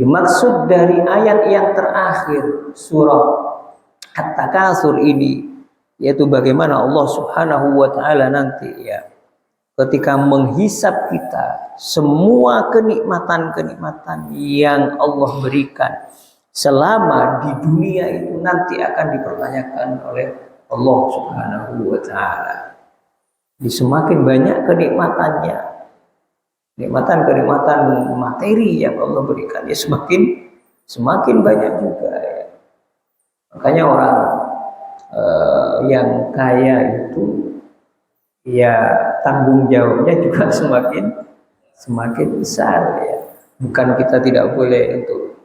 Dimaksud dari ayat yang terakhir surah At-Takatsur ini, yaitu bagaimana Allah Subhanahu wa taala nanti ya ketika menghisab kita semua kenikmatan-kenikmatan yang Allah berikan selama di dunia itu nanti akan dipertanyakan oleh Allah Subhanahu wa taala. Semakin banyak kenikmatannya, kenikmatan materi yang Allah berikan ya semakin banyak juga ya. Makanya orang yang kaya itu ya tanggung jawabnya juga semakin besar ya. Bukan kita tidak boleh untuk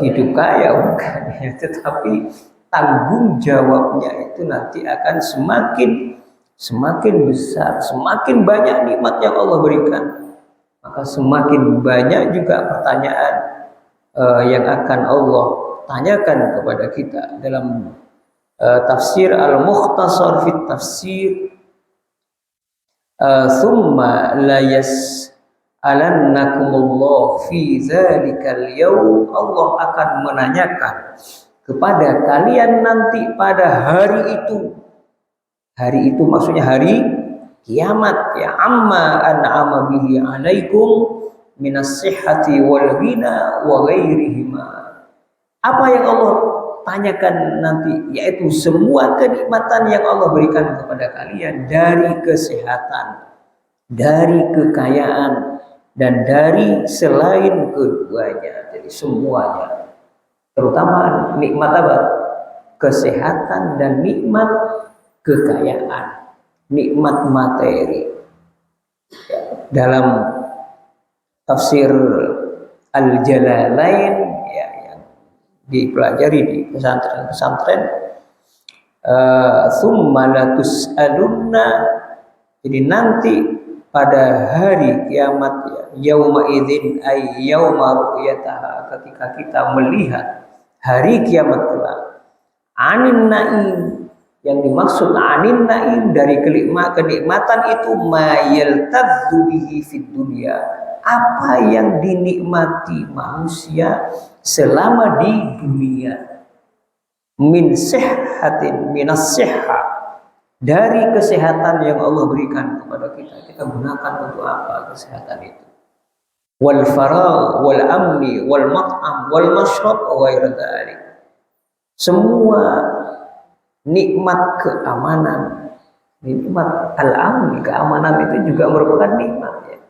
hidup kaya bukan ya, tetapi tanggung jawabnya itu nanti akan semakin besar, semakin banyak nikmat yang Allah berikan, maka semakin banyak juga pertanyaan yang akan Allah tanyakan kepada kita. Dalam tafsir Al-Mukhtasar fit Tafsir, "Tsumma la yas'alannakumullah fi dzalikal yaum", Allah akan menanyakan kepada kalian nanti pada hari itu. Hari itu maksudnya hari kiamat ya, amma an'ama bihi 'alaikum minas sihhati wal ghina wa ghairihima. Apa yang Allah tanyakan nanti, yaitu semua kenikmatan yang Allah berikan kepada kalian dari kesehatan, dari kekayaan, dan dari selain keduanya. Jadi semuanya, terutama nikmat apa? Kesehatan dan nikmat kekayaan, nikmat materi. Dalam tafsir Al-Jalalain ya, yang dipelajari di pesantren-pesantren, "Tsumma latus'alunna", jadi nanti pada hari kiamat ya, yauma idzin ay yauma ru'yataha, ketika kita melihat hari kiamat kelak, anin naim, yang dimaksud anin naim dari kenikmatan itu mayaltadzu bihi fid dunya, apa yang dinikmati manusia selama di dunia, min sihhatin minas sihha, dari kesehatan yang Allah berikan kepada kita gunakan untuk apa kesehatan itu, wal faragh wal amni wal mat'am wal mashrab wa ghairu dzalik, semua nikmat keamanan, nikmat al-amni, keamanan itu juga merupakan nikmat ya.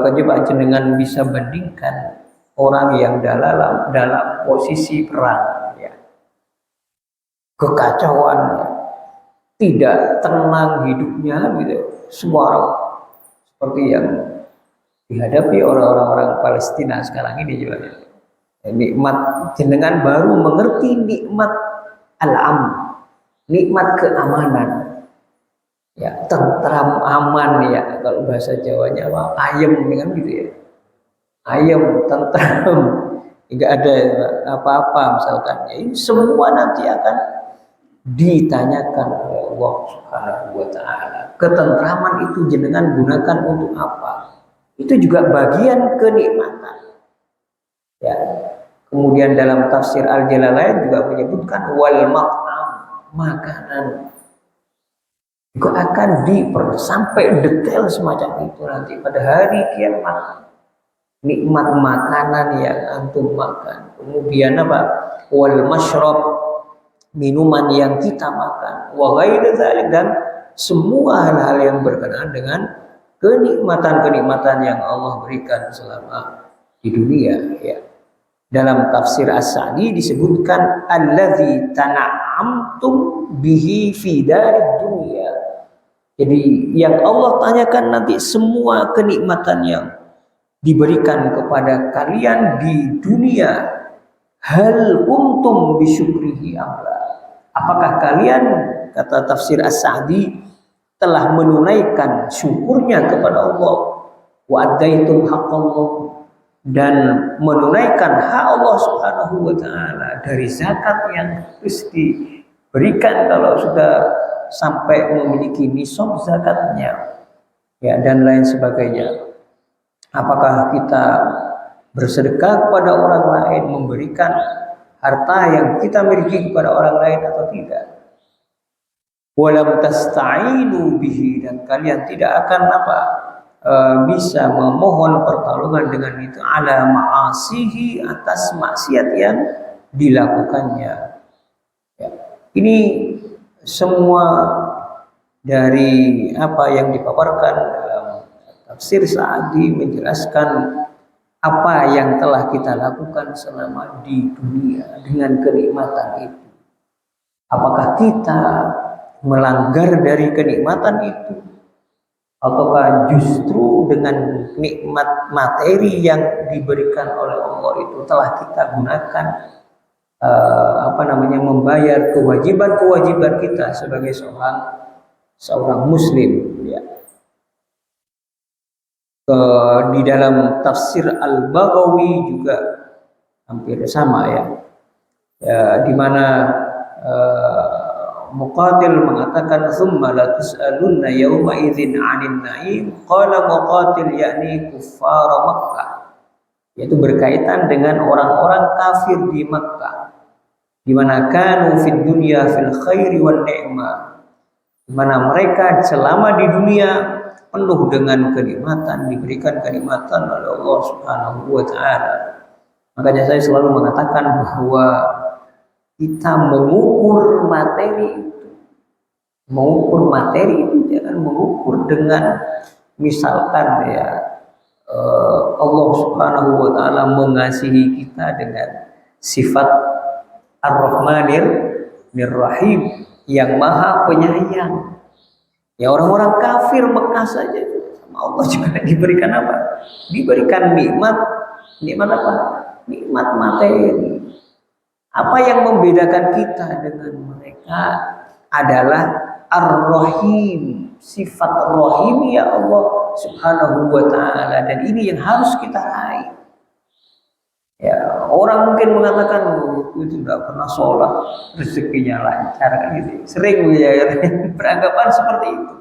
Coba jenengan bisa bandingkan orang yang dalam posisi perang ya, kekacauan ya, tidak tenang hidupnya gitu, semua seperti yang dihadapi orang-orang Palestina sekarang ini juga ya. Nikmat, jenengan baru mengerti nikmat al-amn, nikmat keamanan ya, tentram, aman ya, kalau bahasa Jawanya apa, ayem kan gitu ya, ayem, tentram, tidak ada apa-apa misalkan ya. Ini semua nanti akan ditanyakan oleh Allah Subhanahu wa taala. Ketentraman itu jenengan gunakan untuk apa? Itu juga bagian kenikmatan ya. Kemudian dalam tafsir Al-Jalalain juga menyebutkan wal mat'am, makanan juga akan sampai detail semacam itu nanti pada hari kiamat. Nikmat makanan yang antum makan, kemudian apa? Wal masyrab, minuman yang kita makan, wa ghairu dzalik, dan semua hal-hal yang berkenaan dengan kenikmatan-kenikmatan yang Allah berikan selama di dunia ya. Dalam tafsir As-Sa'di disebutkan allazi tana'amtum bihi fi darid dunya. Jadi yang Allah tanyakan nanti semua kenikmatan yang diberikan kepada kalian di dunia, hal kuntum bisyukrihi amla, apakah kalian, kata tafsir As-Sa'di, telah menunaikan syukurnya kepada Allah, wa addaitum haqqallah, dan menunaikan hak Allah Subhanahu wa taala dari zakat yang harus diberikan kalau sudah sampai memiliki nisab zakatnya ya, dan lain sebagainya. Apakah kita bersedekah kepada orang lain, memberikan harta yang kita miliki kepada orang lain atau tidak? Walam tasta'inu bihi, dan kalian tidak akan bisa memohon pertolongan dengan itu ala ma'asihi, atas maksiat yang dilakukannya. Ya. Ini semua dari apa yang dipaparkan dalam tafsir Sa'di menjelaskan apa yang telah kita lakukan selama di dunia dengan kenikmatan itu. Apakah kita melanggar dari kenikmatan itu, ataukah justru dengan nikmat materi yang diberikan oleh Allah itu telah kita gunakan membayar kewajiban-kewajiban kita sebagai seorang muslim, ya. Di dalam tafsir Al-Baghawi juga hampir sama, ya, di mana Muqatil mengatakan summa la tus'alunna yawma idzin 'anil na'im, qala Muqatil yakni kuffar Makkah, yaitu berkaitan dengan orang-orang kafir di Makkah, di mana kanu fid dunya fil khairi wan ni'mah, di mana mereka selama di dunia penuh dengan kenikmatan, diberikan kenikmatan oleh Allah Subhanahu wa taala. Makanya saya selalu mengatakan bahwa kita mengukur materi itu jangan mengukur dengan misalkan, ya, Allah Subhanahu wa taala mengasihi kita dengan sifat Ar-Rahmanir Rahim, yang Maha Penyayang. Ya, orang-orang kafir Mekah saja sama Allah juga diberikan apa? Diberikan nikmat apa? Nikmat materi. Apa yang membedakan kita dengan mereka adalah Ar-Rahim, sifat Rahim, ya Allah Subhanahu wa taala, dan ini yang harus kita raih. Ya, orang mungkin mengatakan itu tidak pernah sholat rezekinya lancar, kan gitu. Sering ya beranggapan seperti itu.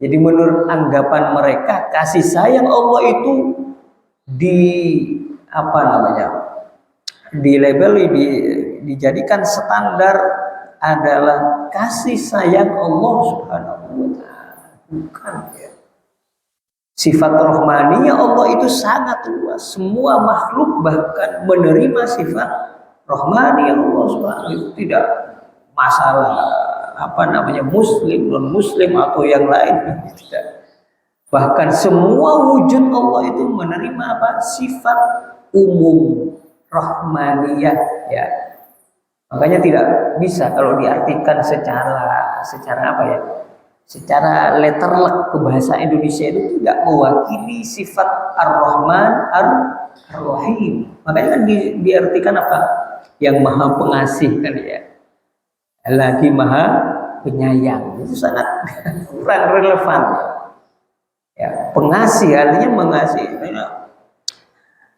Jadi menurut anggapan mereka kasih sayang Allah itu dijadikan standar adalah kasih sayang Allah Subhanahu wa taala. Bukan, ya. Sifat rahmaniyah Allah itu sangat luas. Semua makhluk bahkan menerima sifat rahmaniyah Allah Subhanahu, itu tidak masalah muslim, non muslim atau yang lain, tidak. Bahkan semua wujud Allah itu menerima sifat umum rahmaniyah, ya. Makanya tidak bisa kalau diartikan secara secara letterlek ke bahasa Indonesia itu tidak mewakili sifat Ar-Rahman Ar-Rahim. Makanya kan diartikan yang Maha Pengasih, kan, ya. Lagi Maha Penyayang. Itu sangat kurang relevan. Ya, pengasih artinya mengasihi.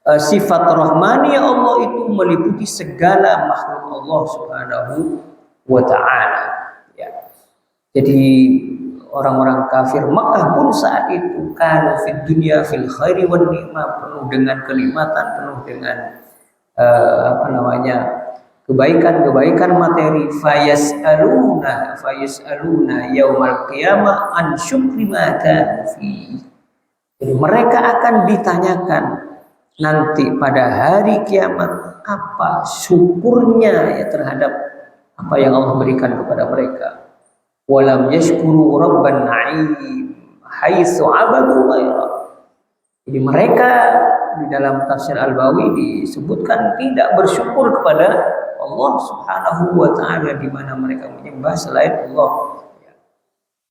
Sifat rahmani Allah itu meliputi segala makhluk Allah Subhanahu wa taala, ya. Jadi orang-orang kafir Makkah pun saat itu kan fid dunya fil khairi wan ni'mah, penuh dengan kenikmatan, penuh dengan kebaikan materi. Fayas'aluna yaumal qiyamah an syukri ma kanu fi. Jadi mereka akan ditanyakan nanti pada hari kiamat apa syukurnya, ya, terhadap apa yang Allah berikan kepada mereka. Walam yashkuru rabban na'im haitsu abadu ghairah. Jadi mereka di dalam tafsir Al-Baghawi disebutkan tidak bersyukur kepada Allah Subhanahu wa taala, di mana mereka menyembah selain Allah.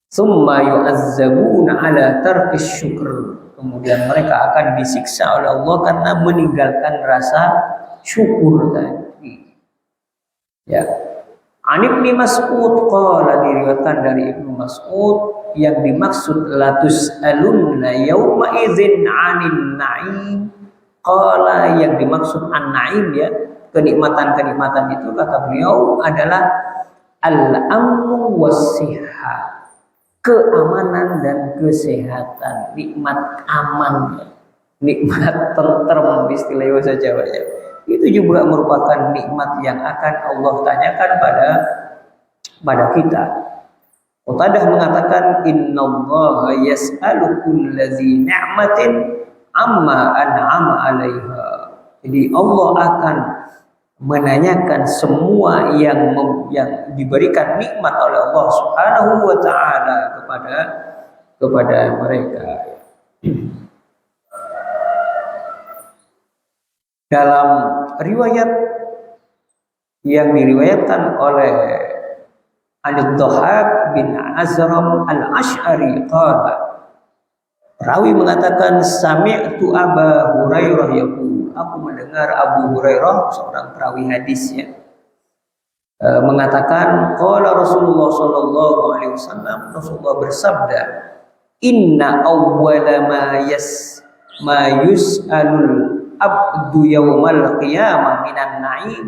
Tsumma yu'azzabuna ala tarkis syukr. Kemudian mereka akan disiksa oleh Allah karena meninggalkan rasa syukur tadi. Ya. An Ibnu Mas'ud qala, diriwayatkan dari Ibnu Mas'ud, yang dimaksud latus alunna yauma idzin 'anil na'im. Qala, yang dimaksud an-na'im, ya, kenikmatan-kenikmatan itu kata beliau adalah al-amnu was-sihah, keamanan dan kesehatan, nikmat aman, ya. nikmat tentrem istilah bahasa Jawa ya. Itu juga merupakan nikmat yang akan Allah tanyakan pada kita. Qatadah mengatakan innallaha yas'alu kulladzi ni'matin amma an'ama 'alaiha. Jadi Allah akan menanyakan semua yang diberikan nikmat oleh Allah Subhanahu wa taala kepada mereka. Dalam riwayat yang diriwayatkan oleh Ad-Dhahhak bin Azram Al-Asy'ari qala, rawi mengatakan sami'tu Aba Hurairah yaqul, aku mendengar Abu Hurairah seorang perawi hadisnya mengatakan qala Rasulullah sallallahu alaihi wasallam, Rasulullah bersabda, inna awwala ma yus'alul abdu yaumal qiyamah minan na'im.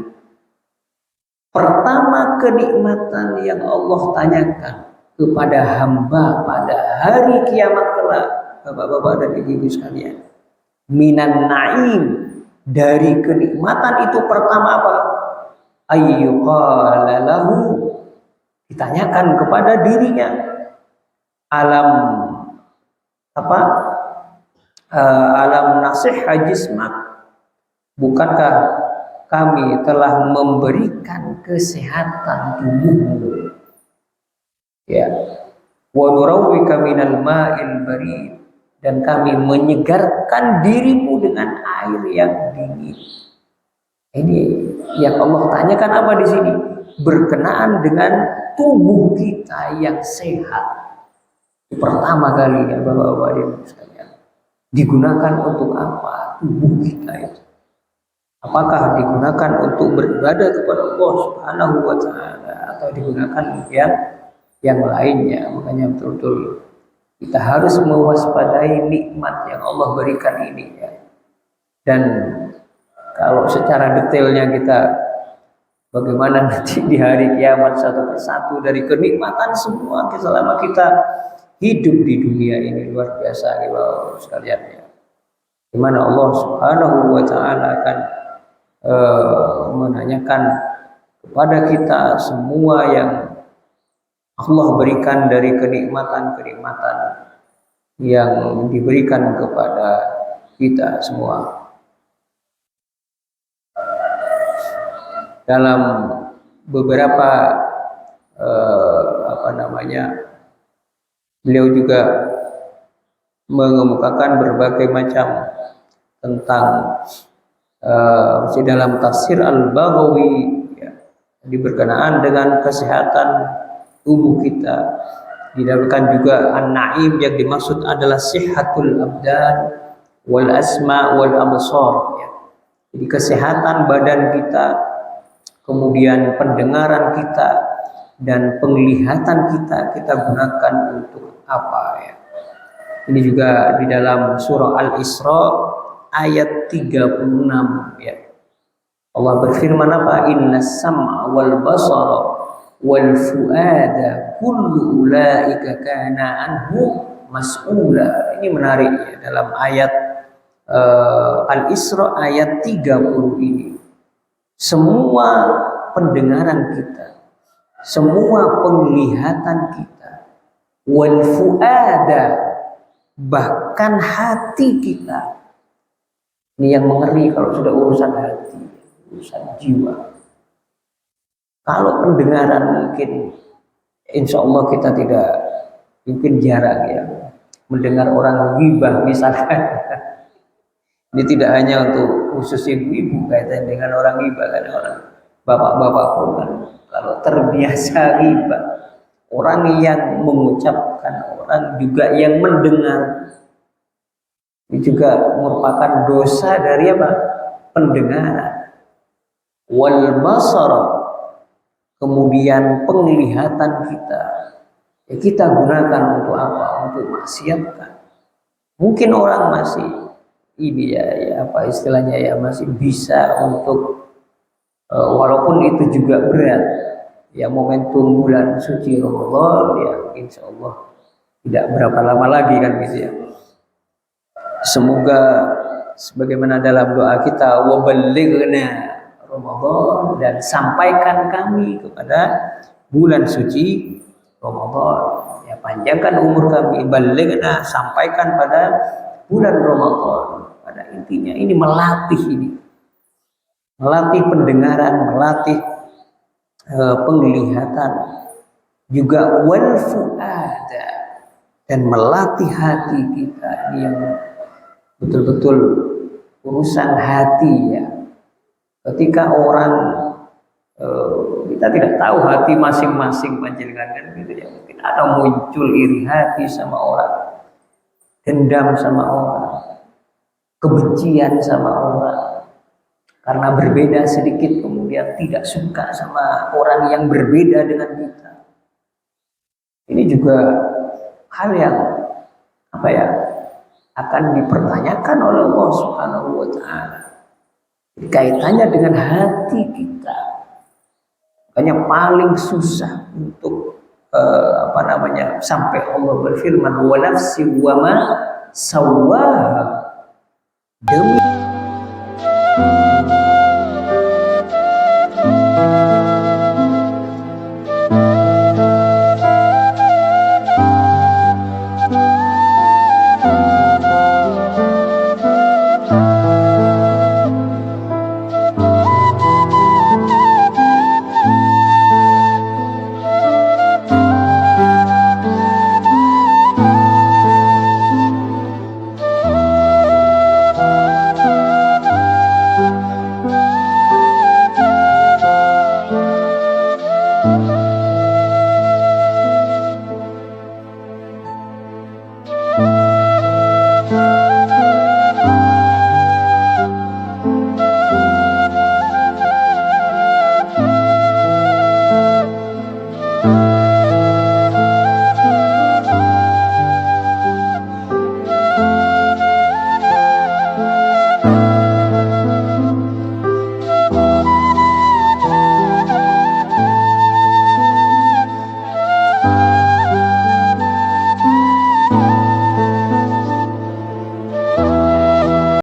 Pertama kenikmatan yang Allah tanyakan kepada hamba pada hari kiamat kelak, Bapak-bapak dan ibu-ibu sekalian, minan na'im, dari kenikmatan itu pertama apa? Ayyuqala lahu, ditanyakan kepada dirinya, alam apa? Alam nasihha jismak, bukankah kami telah memberikan kesehatan tubuhmu, ya, wa nurawwika minal ma'il barid, dan kami menyegarkan dirimu dengan air yang dingin. Ini yang Allah tanyakan apa di sini? Berkenaan dengan tubuh kita yang sehat. Pertama kali ya Bapak-bapak dan Ibu sekalian, digunakan untuk apa tubuh kita itu? Apakah digunakan untuk beribadah kepada Allah Subhanahu wa taala atau digunakan yang lainnya? Makanya betul-betul kita harus mewaspadai nikmat yang Allah berikan ini ya. Dan kalau secara detailnya kita bagaimana nanti di hari kiamat satu persatu dari kenikmatan semua selama kita hidup di dunia ini, luar biasa Bapak sekalian ya. Di mana Allah Subhanahu wa taala akan menanyakan kepada kita semua yang Allah berikan dari kenikmatan-kenikmatan yang diberikan kepada kita semua. Dalam beberapa beliau juga mengemukakan berbagai macam tentang masih dalam tafsir Al-Baghawi ya, berkenaan dengan kesehatan tubuh kita. Didapatkan juga an-na'im yang dimaksud adalah sihatul abdan wal asma wal absar ya. Jadi kesehatan badan kita, kemudian pendengaran kita dan penglihatan kita gunakan untuk apa ya. Ini juga di dalam surah Al-Isra ayat 36 ya. Allah berfirman apa? Innas sam'a wal basara wal fuada kullu ulaika kana anhu mas'ula. Ini menarik ya, dalam ayat Al-Isra ayat 30 ini. Semua pendengaran kita, semua penglihatan kita, wal fuada, bahkan hati kita. Ini yang mengeri kalau sudah urusan hati, urusan jiwa. Kalau pendengaran mungkin insya Allah kita tidak, mungkin jarang ya mendengar orang ghibah misalkan. Ini tidak hanya untuk khusus ibu-ibu kaitan dengan orang ghibah, kan orang bapak-bapak pun kan kalau terbiasa ghibah, orang yang mengucapkan, orang juga yang mendengar, ini juga merupakan dosa dari apa? Pendengaran. Wal basara, kemudian penglihatan kita, ya kita gunakan untuk apa? Untuk maksiat kan. Mungkin orang masih ini ya apa istilahnya ya, masih bisa untuk walaupun itu juga berat ya, momentum bulan suci Ramadan ya, insya Allah tidak berapa lama lagi kan gitu ya. Semoga sebagaimana dalam doa kita, wa ballighna Ramadan, dan sampaikan kami kepada bulan suci Ramadan. Ya, panjangkan umur kami, ballighna, sampaikan pada bulan Ramadan. Pada intinya ini melatih pendengaran, melatih penglihatan, juga wal fuada, dan melatih hati kita. Ini yang betul-betul urusan hati ya. Ketika orang kita tidak tahu hati masing-masing panjenengan kan gitu ya, mungkin ada muncul iri hati sama orang, dendam sama orang, kebencian sama orang, karena berbeda sedikit kemudian tidak suka sama orang yang berbeda dengan kita. Ini juga hal yang akan dipertanyakan oleh Allah Subhanahu wa taala. Kaitannya dengan hati kita. Makanya paling susah untuk sampai Allah berfirman wa nafsi wa ma sawwaha, demi